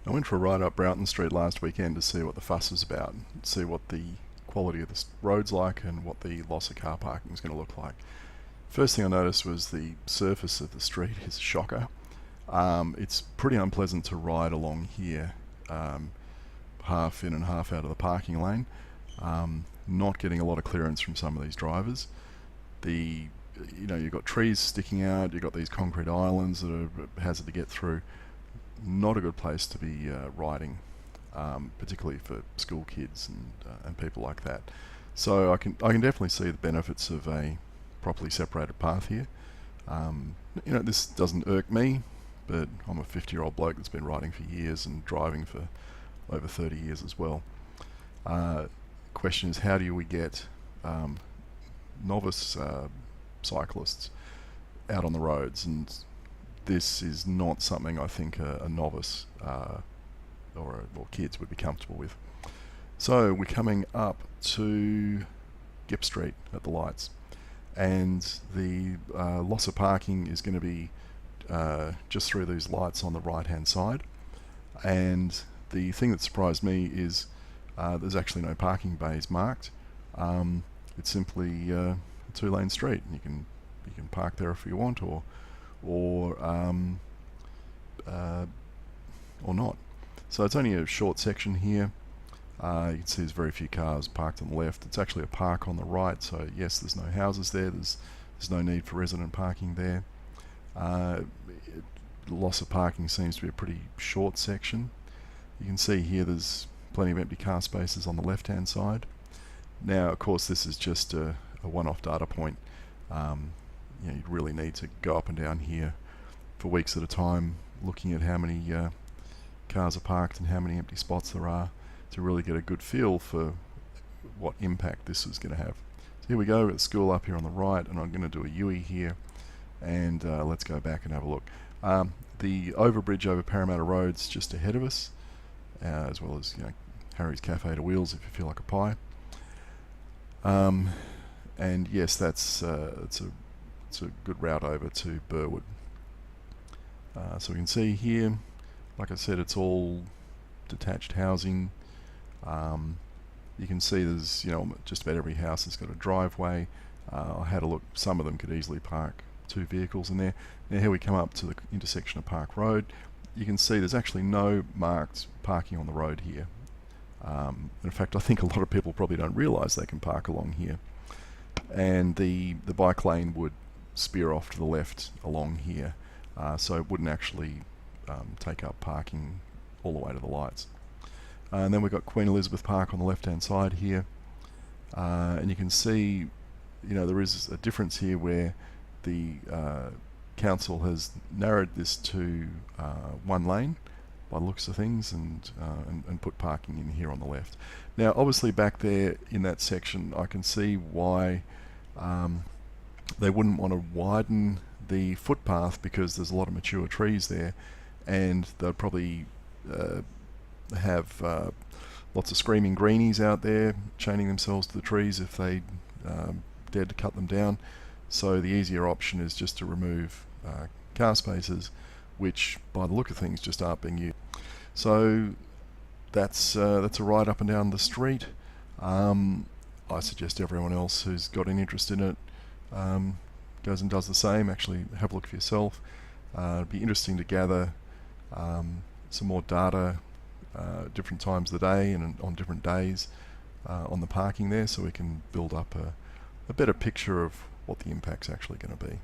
I went for a ride up Broughton Street last weekend to see what the fuss was about, see what the quality of the road's like and what the loss of car parking is going to look like. First thing I noticed was the surface of the street is a shocker. It's pretty unpleasant to ride along here, half in and half out of the parking lane. Not getting a lot of clearance from some of these drivers. You've got trees sticking out, you've got these concrete islands that are a hazard to get through. Not a good place to be riding, particularly for school kids and people like that. So I can definitely see the benefits of a properly separated path here. This doesn't irk me, but I'm a 50-year-old bloke that's been riding for years and driving for over 30 years as well. Question is, how do we get novice cyclists out on the roads? And this is not something I think a novice or kids would be comfortable with. So we're coming up to Gip Street at the lights, and the loss of parking is going to be just through these lights on the right hand side. And the thing that surprised me is there's actually no parking bays marked. It's simply a two-lane street, and you can park there if you want, or not. So it's only a short section here. You can see there's very few cars parked on the left. It's actually a park on the right, so yes, there's no houses there. There's no need for resident parking there. Loss of parking seems to be a pretty short section. You can see here there's plenty of empty car spaces on the left-hand side. Now, of course, this is just a one-off data point. You'd really need to go up and down here for weeks at a time, looking at how many cars are parked and how many empty spots there are, to really get a good feel for what impact this is going to have. So here we go, we've got the school up here on the right, and I'm going to do a U-E here, and let's go back and have a look. The overbridge over Parramatta Road's just ahead of us, as well as Harry's Cafe to Wheels if you feel like a pie. And yes, it's a good route over to Burwood. So we can see here, like I said, it's all detached housing. You can see there's just about every house has got a driveway. I had a look, some of them could easily park 2 vehicles in there. Now here we come up to the intersection of Park Road. You can see there's actually no marked parking on the road here. In fact, I think a lot of people probably don't realise they can park along here. And the bike lane would spear off to the left along here, so it wouldn't actually take up parking all the way to the lights. And then we've got Queen Elizabeth Park on the left-hand side here, and you can see, there is a difference here where the council has narrowed this to 1 lane by the looks of things, and put parking in here on the left. Now, obviously back there in that section, I can see why they wouldn't want to widen the footpath, because there's a lot of mature trees there, and they'll probably have lots of screaming greenies out there chaining themselves to the trees if they dared to cut them down. So the easier option is just to remove car spaces, which by the look of things just aren't being used. So that's a ride up and down the street. I suggest everyone else who's got an interest in it goes and does the same. Actually have a look for yourself. It'd be interesting to gather some more data different times of the day and on different days on the parking there, so we can build up a better picture of what the impact's actually going to be.